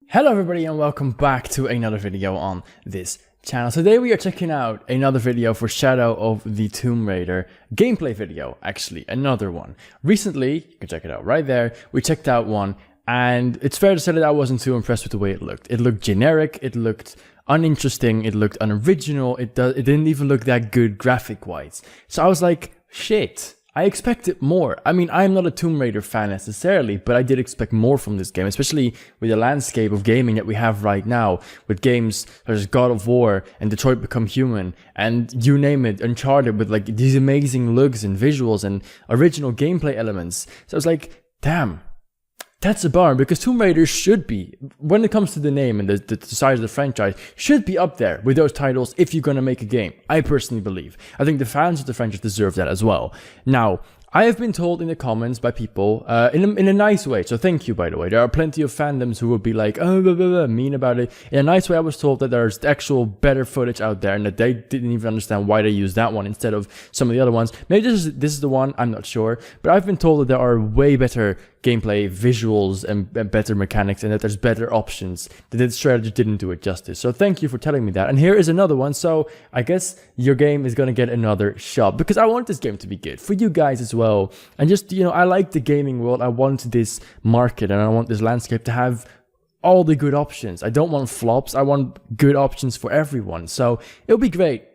Hello everybody and welcome back to another video on this channel. Today we are checking out another video for Shadow of the Tomb Raider gameplay video, actually another one. Recently, you can check it out right there, we checked out one and it's fair to say that I wasn't too impressed with the way it looked. It looked generic, it looked uninteresting, it looked unoriginal, it didn't even look that good graphic wise. So I was like, shit. I expected more. I mean, I'm not a Tomb Raider fan necessarily, but I did expect more from this game, especially with the landscape of gaming that we have right now, with games such as God of War and Detroit Become Human, and you name it, Uncharted, with like these amazing looks and visuals and original gameplay elements. So I was like, damn. That's a bummer, because Tomb Raider should be, when it comes to the name and the size of the franchise, should be up there with those titles if you're gonna make a game. I personally believe. I think the fans of the franchise deserve that as well. Now, I have been told in the comments by people, in a nice way, so thank you by the way. There are plenty of fandoms who will be like, oh, blah, blah, blah, mean about it. In a nice way, I was told that there's actual better footage out there and that they didn't even understand why they used that one instead of some of the other ones. Maybe this is the one, I'm not sure. But I've been told that there are way better gameplay, visuals, and better mechanics, and that there's better options. That this strategy didn't do it justice. So thank you for telling me that. And here is another one. So I guess your game is gonna get another shot, because I want this game to be good for you guys as well. And just, you know, I like the gaming world. I want this market and I want this landscape to have all the good options. I don't want flops. I want good options for everyone. So it'll be great.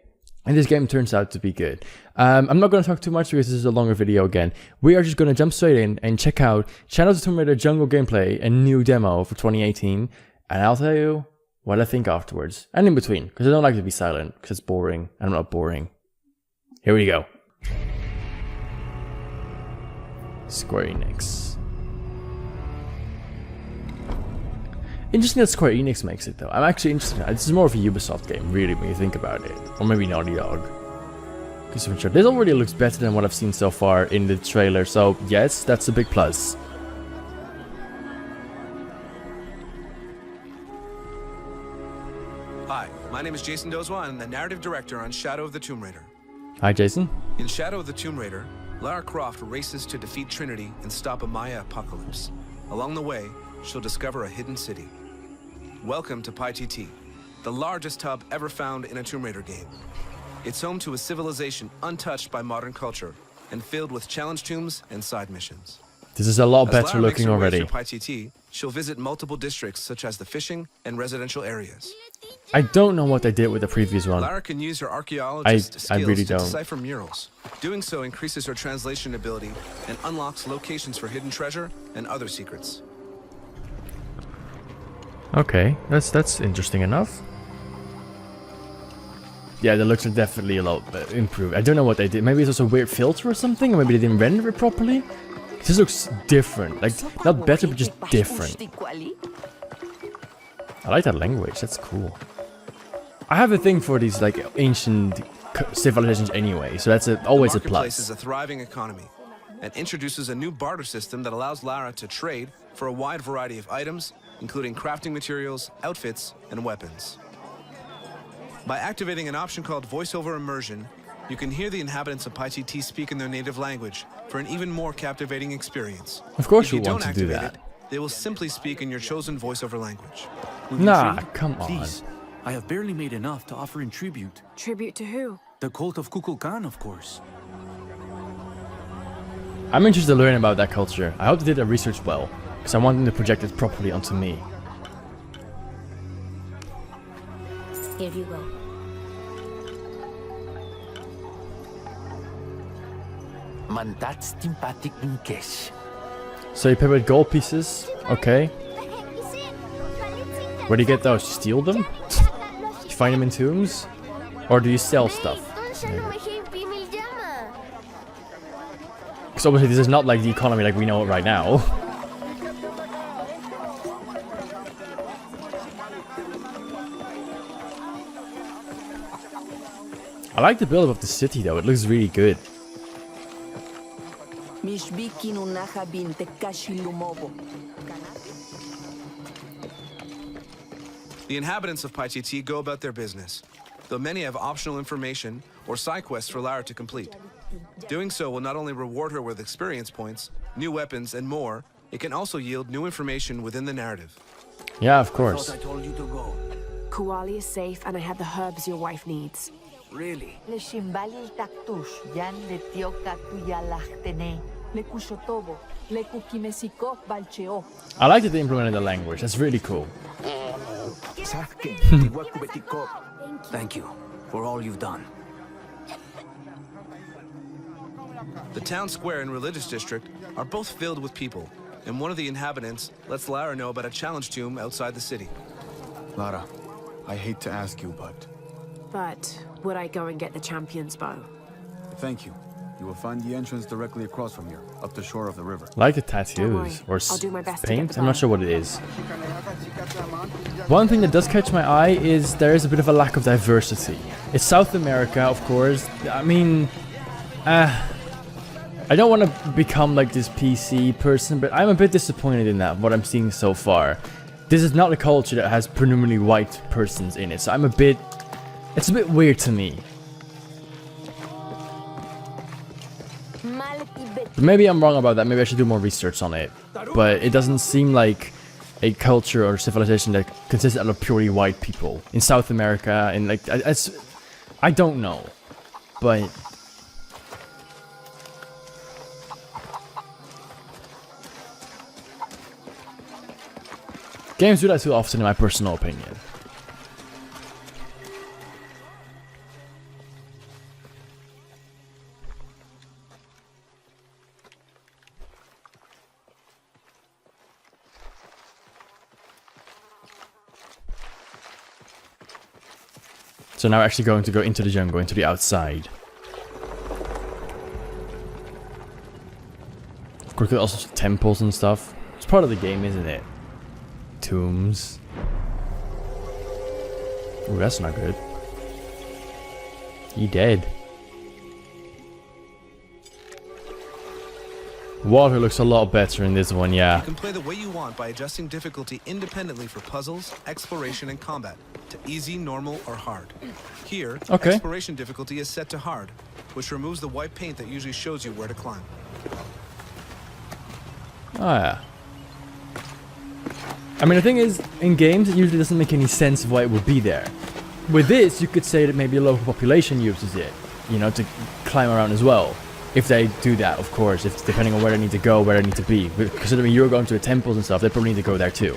And this game turns out to be good. I'm not going to talk too much because this is a longer video again. We are just going to jump straight in and check out Shadow of the Tomb Raider Jungle gameplay and new demo for 2018. And I'll tell you what I think afterwards. And in between, because I don't like to be silent, because it's boring. And I'm not boring. Here we go. Square Enix. Interesting that Square Enix makes it though. I'm actually interested. This is more of a Ubisoft game, really, when you think about it. Or maybe Naughty Dog. Because this already looks better than what I've seen so far in the trailer, so yes, that's a big plus. Hi, my name is Jason Dozwa, and I'm the narrative director on Shadow of the Tomb Raider. Hi, Jason. In Shadow of the Tomb Raider, Lara Croft races to defeat Trinity and stop a Maya apocalypse. Along the way, she'll discover a hidden city. Welcome to PyTT, the largest hub ever found in a Tomb Raider game. It's home to a civilization untouched by modern culture and filled with challenge tombs and side missions. This is a lot better looking already. As Lara makes her way through PyTT, she'll visit multiple districts such as the fishing and residential areas. I don't know what they did with the previous one. Lara can use her archaeologist skills really to don't. decipher murals. Doing so increases her translation ability and unlocks locations for hidden treasure and other secrets. Okay, that's interesting enough. Yeah, the looks are definitely a lot improved. I don't know what they did. Maybe it's also a weird filter or something, or maybe they didn't render it properly. This looks different, like not better, but just different. I like that language. That's cool. I have a thing for these like ancient civilizations anyway, so that's always a plus. The marketplace is a thriving economy and introduces a new barter system that allows Lara to trade for a wide variety of items, including crafting materials, outfits, and weapons. By activating an option called voiceover immersion, you can hear the inhabitants of PyTT speak in their native language for an even more captivating experience. Of course you want to do that. They will simply speak in your chosen voiceover language. Nah, come on. Please. I have barely made enough to offer in tribute. Tribute to who? The cult of Kukulkan, of course. I'm interested to learn about that culture. I hope they did their research well, because I want them to project it properly onto me. Here you go. Mandat sympathetic in cash. So you pay with gold pieces, okay. Where do you get those? You steal them? You find them in tombs? Or do you sell stuff? Because obviously this is not like the economy like we know it right now. I like the build-up of the city though, it looks really good. The inhabitants of PyTT go about their business, though many have optional information or side quests for Lara to complete. Doing so will not only reward her with experience points, new weapons, and more, it can also yield new information within the narrative. Yeah, of Thought course. I told you to go. Kuali is safe, and I have the herbs your wife needs. Really? Le shimbali taktush, yan le tioka tuyalachtene, le kushotobo, le kukimesiko balcheo. I like that they implemented the language. That's really cool. Thank you for all you've done. The town square and religious district are both filled with people, and one of the inhabitants lets Lara know about a challenge tomb outside the city. Lara, I hate to ask you, but But would I go and get the champion's bow? thank you. You will find the entrance directly across from here, up the shore of the river. I like the Don't worry. tattoos or I'll do my best to get paint. the I'm not bow. sure what it is. One thing that does catch my eye is there is a bit of a lack of diversity. It's South America, of course. I mean, I don't want to become like this PC person, but I'm a bit disappointed in that, what I'm seeing so far. This is not a culture that has predominantly white persons in it, so it's a bit weird to me. But maybe I'm wrong about that, maybe I should do more research on it. But it doesn't seem like a culture or civilization that consists out of purely white people. In South America, and like, I don't know. But games do that too often, in my personal opinion. So now we're actually going to go into the jungle, into the outside. Of course, there's also temples and stuff. It's part of the game, isn't it? Tombs. Ooh, that's not good. He dead. Water looks a lot better in this one, yeah. You can play the way you want by adjusting difficulty independently for puzzles, exploration, and combat to easy, normal, or hard. Here, Okay. exploration difficulty is set to hard, which removes the white paint that usually shows you where to climb. Oh, yeah. I mean, the thing is, in games, it usually doesn't make any sense why it would be there. With this, you could say that maybe a local population uses it, you know, to climb around as well. If they do that, of course, if depending on where they need to go, where they need to be. But considering you're going to the temples and stuff, they probably need to go there too.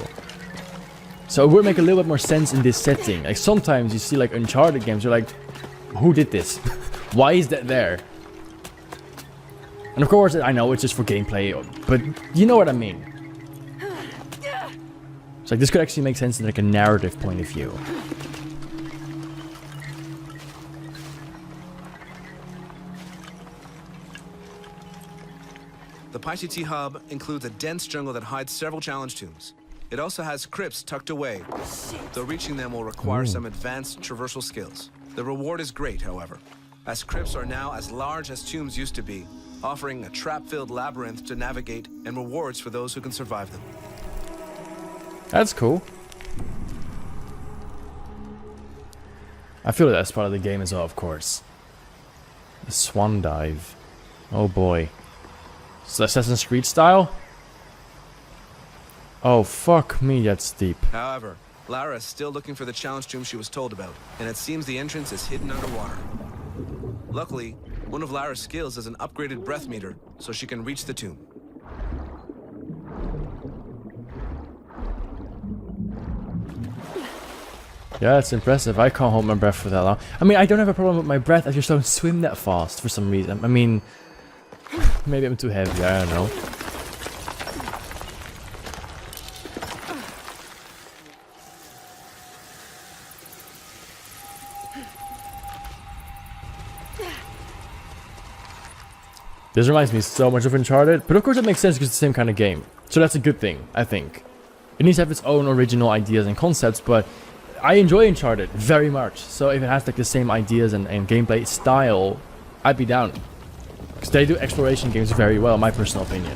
So it would make a little bit more sense in this setting. Like, sometimes you see, like, Uncharted games, you're like, who did this? Why is that there? And of course, I know it's just for gameplay, but you know what I mean. It's like, this could actually make sense in, like, a narrative point of view. The PyTT hub includes a dense jungle that hides several challenge tombs. It also has crypts tucked away, though reaching them will require some advanced traversal skills. The reward is great, however, as crypts are now as large as tombs used to be, offering a trap-filled labyrinth to navigate and rewards for those who can survive them. That's cool. I feel like that's part of the game as well, of course. The swan dive. Oh boy. So Assassin's Creed style? Oh, fuck me, that's steep. However, Lara is still looking for the challenge tomb she was told about, and it seems the entrance is hidden underwater. Luckily, one of Lara's skills is an upgraded breath meter, so she can reach the tomb. Yeah, it's impressive. I can't hold my breath for that long. I mean, I don't have a problem with my breath, I just don't swim that fast for some reason. I mean, maybe I'm too heavy, I don't know. This reminds me so much of Uncharted, but of course it makes sense because it's the same kind of game. So that's a good thing, I think. It needs to have its own original ideas and concepts, but I enjoy Uncharted very much. So if it has like the same ideas and gameplay style, I'd be down. Because they do exploration games very well, in my personal opinion.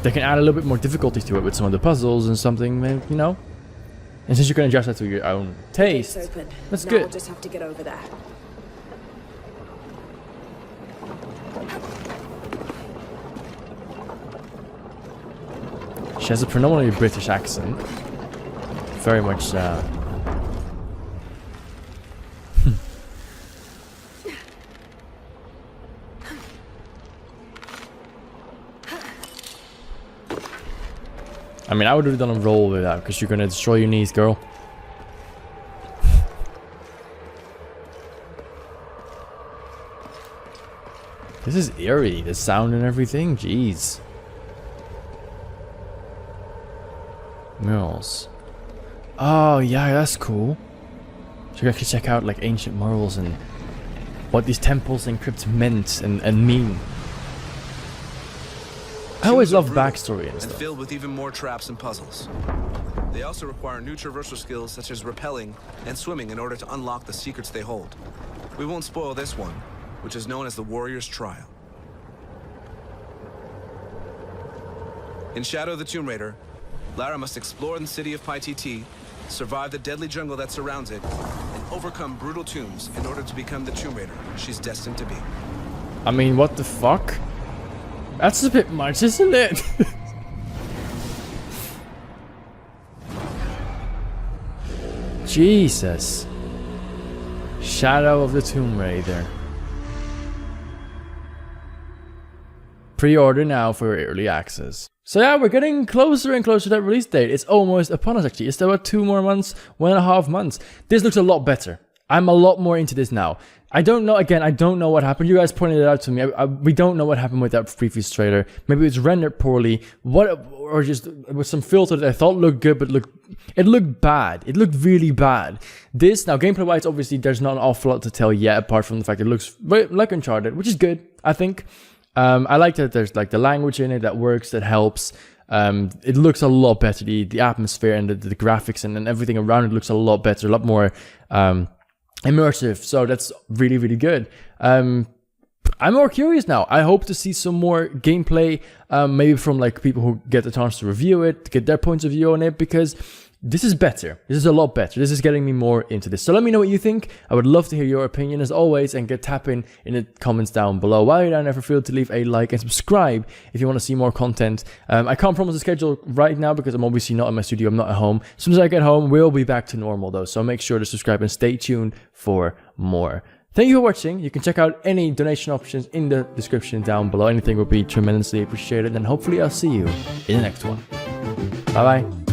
They can add a little bit more difficulty to it with some of the puzzles and something, you know? And since you can adjust that to your own taste, Gate's open. that's Now good. I'll just have to get over there. She has a predominantly British accent. very much. I mean, I would have done a roll with that because you're gonna destroy your knees, girl. This is eerie, the sound and everything. Jeez. Murals. Oh, yeah, that's cool. So you can check out like ancient murals and what these temples and crypts meant and mean. I always love backstory and stuff. Filled with even more traps and puzzles. They also require new traversal skills such as rappelling and swimming in order to unlock the secrets they hold. We won't spoil this one, which is known as the Warrior's Trial. In Shadow of the Tomb Raider, Lara must explore the city of Paititi, survive the deadly jungle that surrounds it, and overcome brutal tombs in order to become the Tomb Raider she's destined to be. I mean, what the fuck? That's a bit much, isn't it? Jesus. Shadow of the Tomb Raider. Pre-order now for early access. So yeah, we're getting closer and closer to that release date. It's almost upon us actually. It's about 2 more months, 1.5 months. This looks a lot better. I'm a lot more into this now. I don't know, again, I don't know what happened. You guys pointed it out to me. We don't know what happened with that previous trailer. Maybe it's rendered poorly. Or just with some filter that I thought looked good, but it looked bad. It looked really bad. This, now gameplay-wise, obviously, there's not an awful lot to tell yet, apart from the fact it looks like Uncharted, which is good, I think. I like that there's like the language in it that works, that helps. It looks a lot better. The atmosphere and the graphics and everything around it looks a lot better, a lot more immersive. So that's really, really good. I'm more curious now. I hope to see some more gameplay, maybe from like people who get the chance to review it, to get their points of view on it, because this is better. This is a lot better. This is getting me more into this. So let me know what you think. I would love to hear your opinion as always, and get tapping in the comments down below. While you're down, never feel to leave a like and subscribe if you want to see more content. I can't promise a schedule right now because I'm obviously not in my studio. I'm not at home. As soon as I get home, we'll be back to normal though. So make sure to subscribe and stay tuned for more. Thank you for watching. You can check out any donation options in the description down below. Anything would be tremendously appreciated. And hopefully I'll see you in the next one. Bye bye.